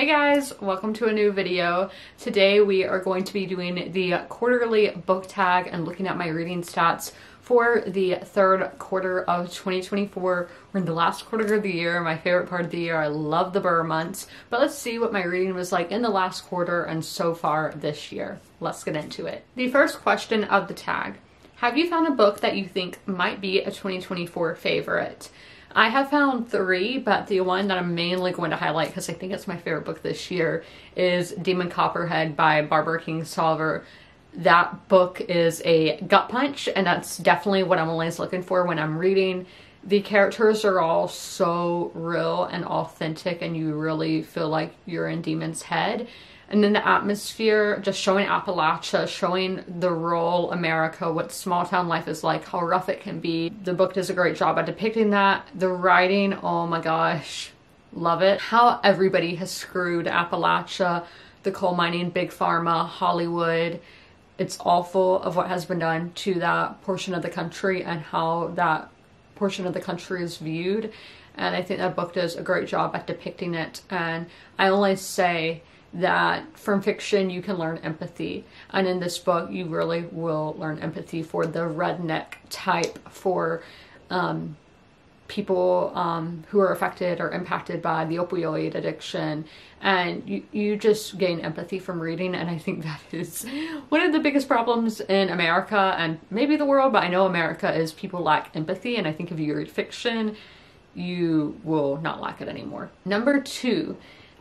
Hey guys, welcome to a new video. Today we are going to be doing the quarterly book tag and looking at my reading stats for the third quarter of 2024. We're in the last quarter of the year, my favorite part of the year. I love the Burr months, but let's see what my reading was like in the last quarter and so far this year. Let's get into it. The first question of the tag: have you found a book that you think might be a 2024 favorite? I have found 3, but the one that I'm mainly going to highlight because I think it's my favorite book this year is Demon Copperhead by Barbara Kingsolver. That book is a gut punch, and that's definitely what I'm always looking for when I'm reading. The characters are all so real and authentic, and you really feel like you're in Demon's head. And then the atmosphere, just showing Appalachia, showing the rural America, what small town life is like, how rough it can be. The book does a great job at depicting that. The writing, oh my gosh, love it. How everybody has screwed Appalachia, the coal mining, big pharma, Hollywood. It's awful of what has been done to that portion of the country and how that portion of the country is viewed. And I think that book does a great job at depicting it. And I always say that from fiction you can learn empathy, and in this book you really will learn empathy for the redneck type, for people who are affected or impacted by the opioid addiction, and you just gain empathy from reading. And I think that is one of the biggest problems in America and maybe the world, but I know America is people lack empathy, and I think if you read fiction you will not lack it anymore. Number 2,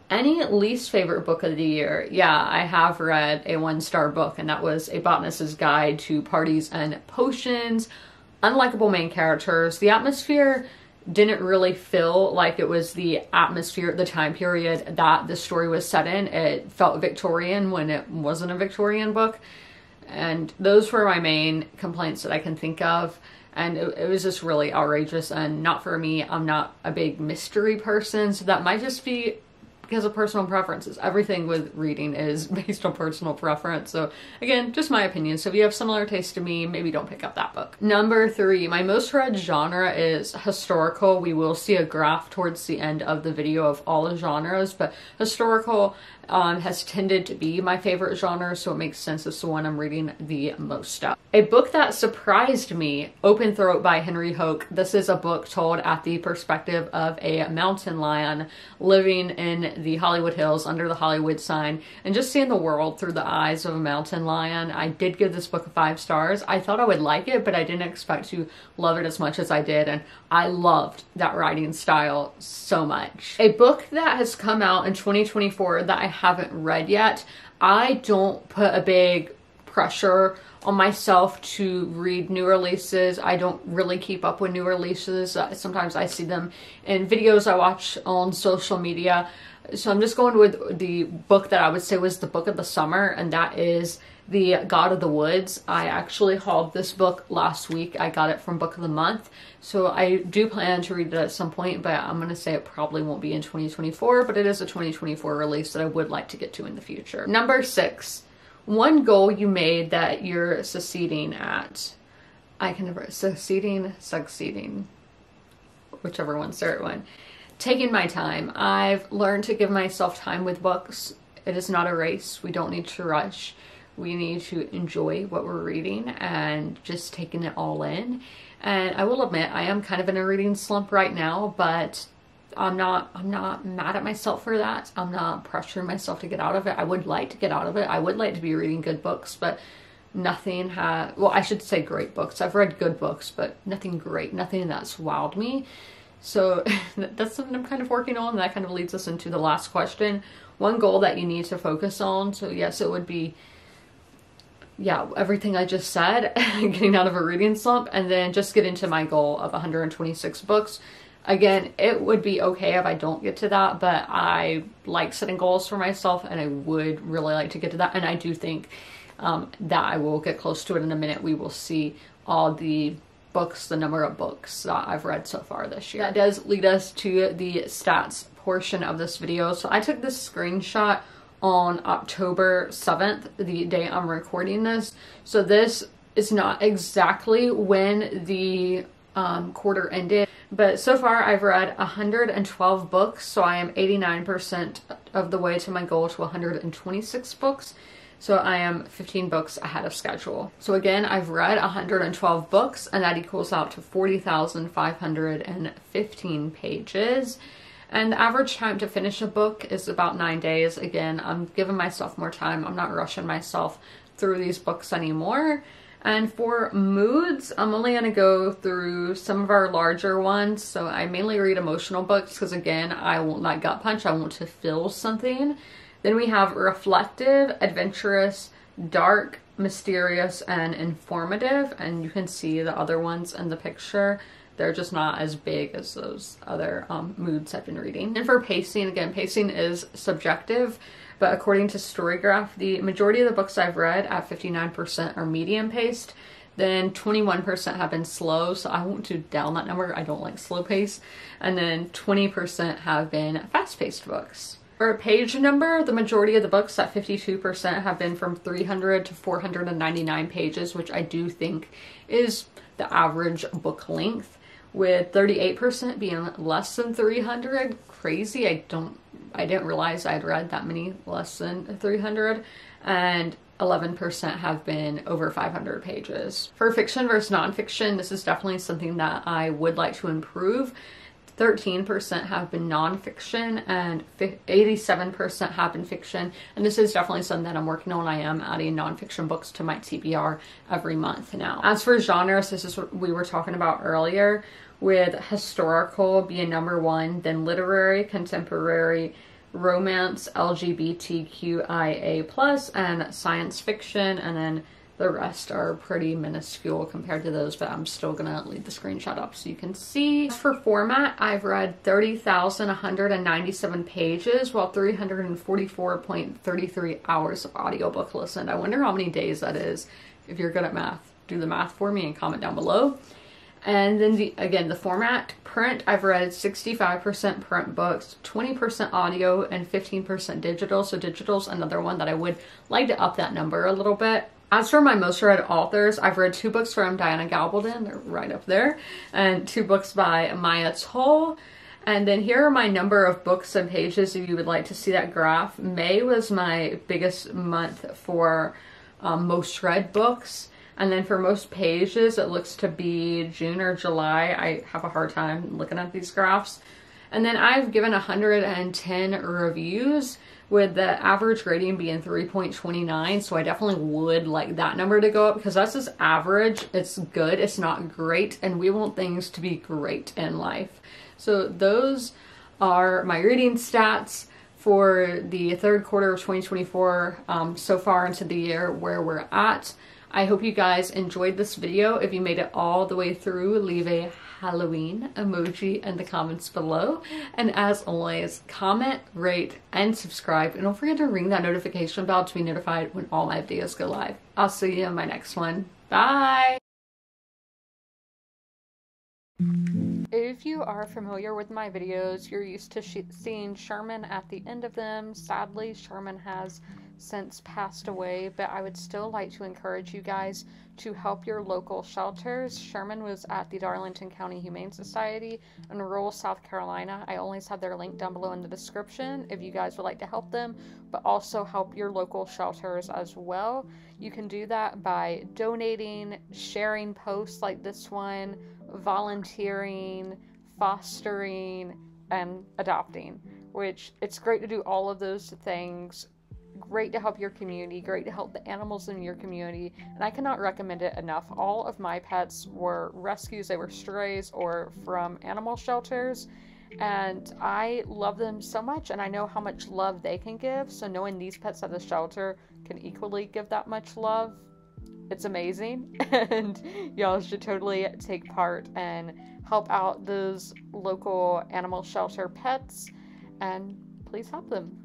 any least favorite book of the year? Yeah, I have read a 1-star book, and that was A Botanist's Guide to Parties and Potions. Unlikable main characters. The atmosphere didn't really feel like it was the atmosphere, the time period that the story was set in. It felt Victorian when it wasn't a Victorian book. And those were my main complaints that I can think of. And it was just really outrageous and not for me. I'm not a big mystery person, so that might just be because of personal preferences. Everything with reading is based on personal preference. So again, just my opinion. So if you have similar taste to me, maybe don't pick up that book. Number 3, my most read genre is historical. We will see a graph towards the end of the video of all the genres, but historical has tended to be my favorite genre, so it makes sense it's the one I'm reading the most of. A book that surprised me, Open Throat by Henry Hoke. This is a book told at the perspective of a mountain lion living in the Hollywood Hills under the Hollywood sign, and just seeing the world through the eyes of a mountain lion. I did give this book 5 stars. I thought I would like it, but I didn't expect to love it as much as I did, and I loved that writing style so much. A book that has come out in 2024 that I haven't read yet. I don't put a big pressure on myself to read new releases. I don't really keep up with new releases. Sometimes I see them in videos I watch on social media. So I'm just going with the book that I would say was the book of the summer, and that is The God of the Woods. I actually hauled this book last week. I got it from Book of the Month. So I do plan to read it at some point, but I'm going to say it probably won't be in 2024, but it is a 2024 release that I would like to get to in the future. Number 6, one goal you made that you're succeeding at. I can never, succeeding, whichever one's the right one. Taking my time. I've learned to give myself time with books. It is not a race. We don't need to rush. We need to enjoy what we're reading and just taking it all in. And I will admit, I am kind of in a reading slump right now, but I'm not mad at myself for that. I'm not pressuring myself to get out of it. I would like to get out of it. I would like to be reading good books, but nothing well, I should say great books. I've read good books, but nothing great, nothing that's wowed me. So that's something I'm kind of working on. That kind of leads us into the last question. One goal that you need to focus on. So yes, it would be, yeah, everything I just said, getting out of a reading slump, and then just get into my goal of 126 books. Again, it would be okay if I don't get to that, but I like setting goals for myself, and I would really like to get to that. And I do think that I will get close to it in a minute. We will see all the books, the number of books that I've read so far this year. That does lead us to the stats portion of this video. So I took this screenshot on October 7th, the day I'm recording this. So this is not exactly when the quarter ended. But so far I've read 112 books, so I am 89% of the way to my goal to 126 books. So I am 15 books ahead of schedule. So again, I've read 112 books, and that equals out to 40,515 pages. And the average time to finish a book is about 9 days. Again, I'm giving myself more time. I'm not rushing myself through these books anymore. And for moods, I'm only going to go through some of our larger ones. So I mainly read emotional books because, again, I want that gut punch. I want to feel something. Then we have reflective, adventurous, dark, mysterious, and informative. And you can see the other ones in the picture. They're just not as big as those other moods I've been reading. And for pacing, again, pacing is subjective. But according to Storygraph, the majority of the books I've read at 59% are medium paced. Then 21% have been slow, so I won't do down that number. I don't like slow pace. And then 20% have been fast paced books. For a page number, the majority of the books at 52% have been from 300 to 499 pages, which I do think is the average book length, with 38% being less than 300. Crazy. I didn't realize I'd read that many less than 300, and 11% have been over 500 pages. For fiction versus nonfiction, this is definitely something that I would like to improve. 13% have been nonfiction and 87% have been fiction. And this is definitely something that I'm working on. I am adding nonfiction books to my TBR every month now. As for genres, this is what we were talking about earlier, with historical being number one, then literary, contemporary, romance, LGBTQIA+, and science fiction, and then the rest are pretty minuscule compared to those, but I'm still gonna leave the screenshot up so you can see. As for format, I've read 30,197 pages while 344.33 hours of audiobook listened. I wonder how many days that is. If you're good at math, do the math for me and comment down below. And then again, the format, print, I've read 65% print books, 20% audio, and 15% digital. So digital's another one that I would like to up that number a little bit. As for my most read authors, I've read 2 books from Diana Gabaldon, they're right up there, and 2 books by Maya Toll. And then here are my number of books and pages if you would like to see that graph. May was my biggest month for most read books. And then for most pages, it looks to be June or July. I have a hard time looking at these graphs. And then I've given 110 reviews, with the average rating being 3.29. So I definitely would like that number to go up because that's just average. It's good, it's not great, and we want things to be great in life. So those are my reading stats for the third quarter of 2024, so far into the year where we're at. I hope you guys enjoyed this video. If you made it all the way through, leave a Halloween emoji in the comments below. And as always, comment, rate, and subscribe. And don't forget to ring that notification bell to be notified when all my videos go live. I'll see you in my next one. Bye! If you are familiar with my videos, you're used to seeing Sherman at the end of them. Sadly, Sherman has since passed away, but I would still like to encourage you guys to help your local shelters. Sherman was at the Darlington County Humane Society in rural South Carolina. I always have their link down below in the description if you guys would like to help them, but also help your local shelters as well. You can do that by donating, sharing posts like this one, volunteering, fostering, and adopting, which it's great to do all of those things. Great to help your community, great to help the animals in your community, and I cannot recommend it enough. All of my pets were rescues, they were strays or from animal shelters, and I love them so much, and I know how much love they can give, so knowing these pets at the shelter can equally give that much love, it's amazing. And y'all should totally take part and help out those local animal shelter pets, and please help them.